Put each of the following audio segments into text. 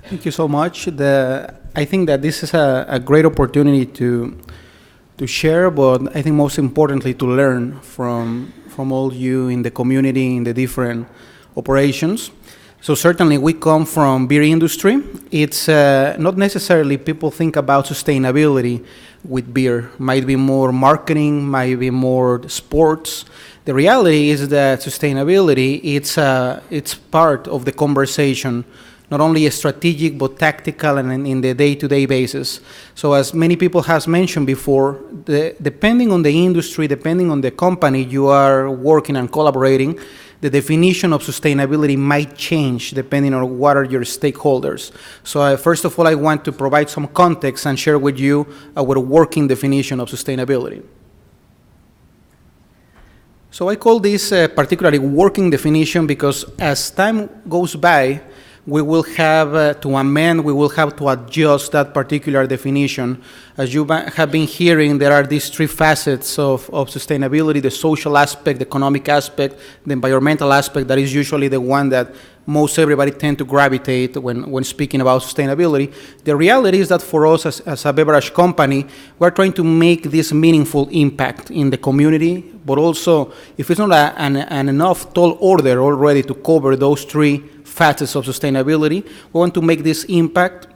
Thank you so much. I think that this is a great opportunity to share, but I think most importantly to learn from all you in the community, in the different operations. So certainly we come from beer industry. It's not necessarily people think about sustainability with beer. Might be more marketing, might be more sports. The reality is that sustainability, it's part of the conversation, not only strategic but tactical and in the day-to-day basis. So as many people has mentioned before, depending on the industry, depending on the company you are working and collaborating, the definition of sustainability might change depending on what are your stakeholders. So first of all, I want to provide some context and share with you our working definition of sustainability. So I call this particularly working definition because as time goes by, we will have to amend, we will have to adjust that particular definition. As you have been hearing, there are these three facets of sustainability: the social aspect, the economic aspect, the environmental aspect. That is usually the one that most everybody tend to gravitate when speaking about sustainability. The reality is that for us as a beverage company, we're trying to make this meaningful impact in the community, but also if it's not an enough tall order already to cover those three facets of sustainability, we want to make this impact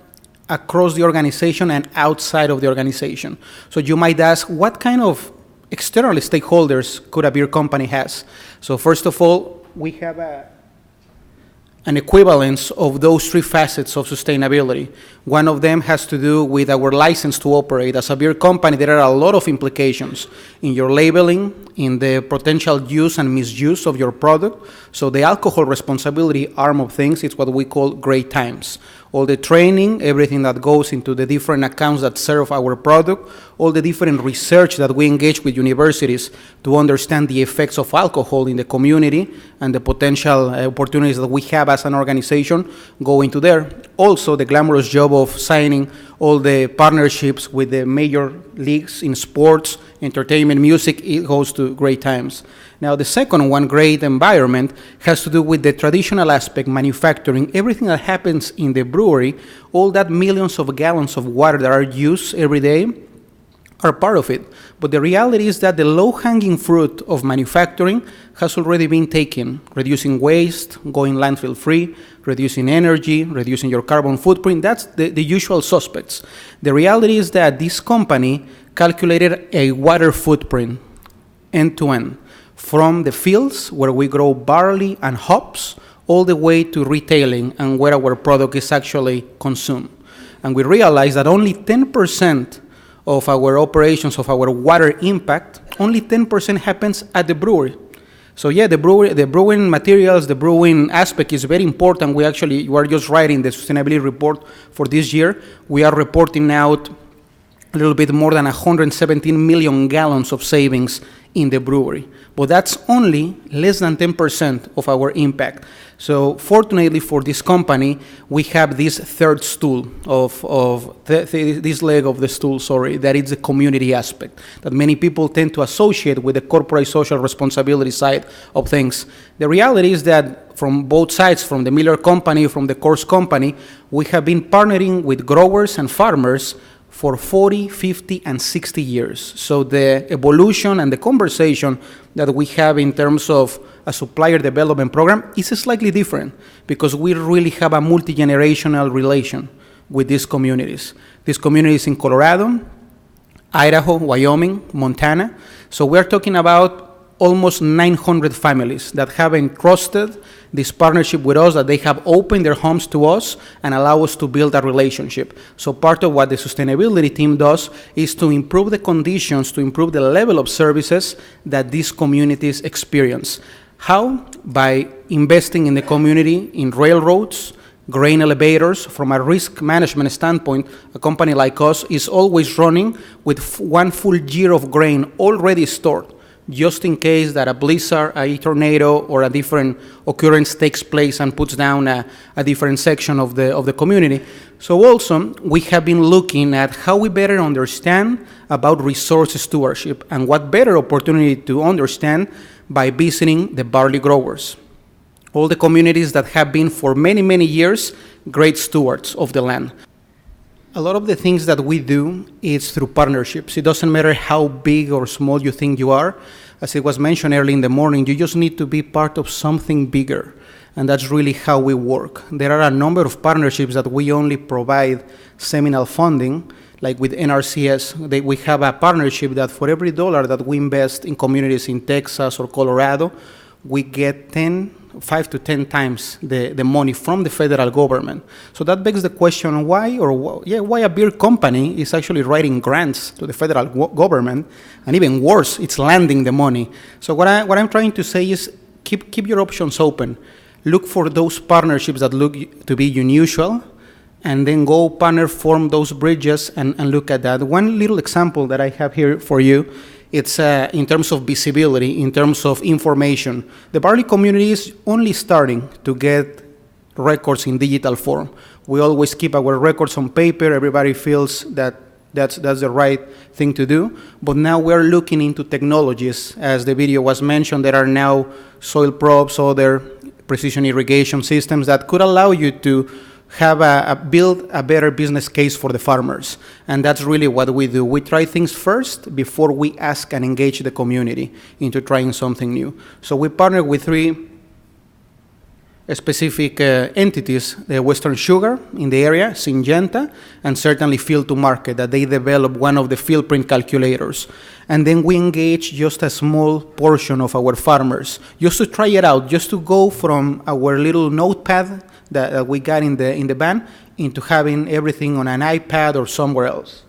across the organization and outside of the organization. So you might ask, what kind of external stakeholders could a beer company has? So first of all, we have an equivalence of those three facets of sustainability. One of them has to do with our license to operate. As a beer company, there are a lot of implications in your labeling, in the potential use and misuse of your product. So the alcohol responsibility arm of things is what we call great times. All the training, everything that goes into the different accounts that serve our product, all the different research that we engage with universities to understand the effects of alcohol in the community and the potential opportunities that we have as an organization go into there. Also, the glamorous job of signing all the partnerships with the major leagues in sports, entertainment, music, it goes to great times. Now, the second one, great environment, has to do with the traditional aspect, manufacturing, everything that happens in the brewery, all that millions of gallons of water that are used every day are part of it. But the reality is that the low-hanging fruit of manufacturing has already been taken, reducing waste, going landfill-free, reducing energy, reducing your carbon footprint. That's the usual suspects. The reality is that this company calculated a water footprint end-to-end, from the fields where we grow barley and hops all the way to retailing and where our product is actually consumed. And we realize that only 10% of our operations, of our water impact, only 10% happens at the brewery. So yeah, the brewing materials, the brewing aspect is very important. You are just writing the sustainability report for this year. We are reporting out a little bit more than 117 million gallons of savings in the brewery. But that's only less than 10% of our impact. So fortunately for this company, we have this third stool this leg of the stool, that is the community aspect that many people tend to associate with the corporate social responsibility side of things. The reality is that from both sides, from the Miller company, from the Coors company, we have been partnering with growers and farmers for 40, 50, and 60 years. So the evolution and the conversation that we have in terms of a supplier development program is slightly different because we really have a multi-generational relation with these communities. These communities in Colorado, Idaho, Wyoming, Montana. So we're talking about almost 900 families that have entrusted this partnership with us, that they have opened their homes to us and allow us to build a relationship. So part of what the sustainability team does is to improve the conditions, to improve the level of services that these communities experience. How? By investing in the community, in railroads, grain elevators. From a risk management standpoint, a company like us is always running with one full year of grain already stored, just in case that a blizzard, a tornado, or a different occurrence takes place and puts down a different section of the community. So also, we have been looking at how we better understand about resource stewardship, and what better opportunity to understand by visiting the barley growers. All the communities that have been for many, many years great stewards of the land. A lot of the things that we do is through partnerships. It doesn't matter how big or small you think you are. As it was mentioned early in the morning, you just need to be part of something bigger. And that's really how we work. There are a number of partnerships that we only provide seminal funding, like with NRCS. We have a partnership that for every dollar that we invest in communities in Texas or Colorado, we get 5 to 10 times the money from the federal government. So that begs the question, why a beer company is actually writing grants to the federal government, and even worse, it's landing the money. So what I'm trying to say is keep your options open. Look for those partnerships that look to be unusual, and then go partner, form those bridges, and look at that. One little example that I have here for you, it's in terms of visibility, in terms of information. The barley community is only starting to get records in digital form. We always keep our records on paper. Everybody feels that that's the right thing to do. But now we're looking into technologies. As the video was mentioned, there are now soil probes, other precision irrigation systems that could allow you to have build a better business case for the farmers. And that's really what we do. We try things first before we ask and engage the community into trying something new. So we partner with 3 specific entities, the Western Sugar in the area, Syngenta, and certainly Field to Market, that they develop one of the field print calculators. And then we engage just a small portion of our farmers, just to try it out, just to go from our little notepad that we got in the van into having everything on an iPad or somewhere else.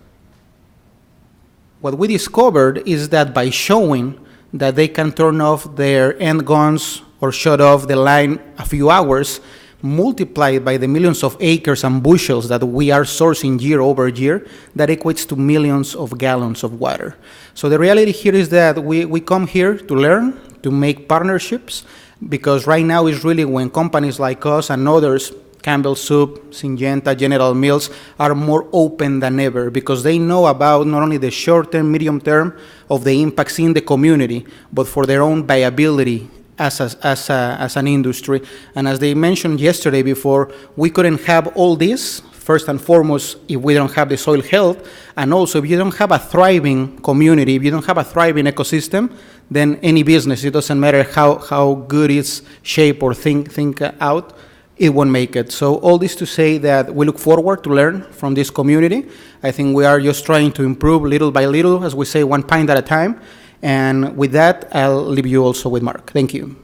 What we discovered is that by showing that they can turn off their end guns or shut off the line a few hours, multiplied by the millions of acres and bushels that we are sourcing year over year, that equates to millions of gallons of water. So the reality here is that we come here to learn, to make partnerships, because right now is really when companies like us and others, Campbell Soup, Syngenta, General Mills, are more open than ever, because they know about not only the short-term, medium-term of the impacts in the community, but for their own viability as an industry. And as they mentioned yesterday before, we couldn't have all this, first and foremost, if we don't have the soil health, and also if you don't have a thriving community, if you don't have a thriving ecosystem, then any business, it doesn't matter how good its shape or think out, it won't make it. So all this to say that we look forward to learn from this community. I think we are just trying to improve little by little, as we say, one pint at a time. And with that, I'll leave you also with Mark. Thank you.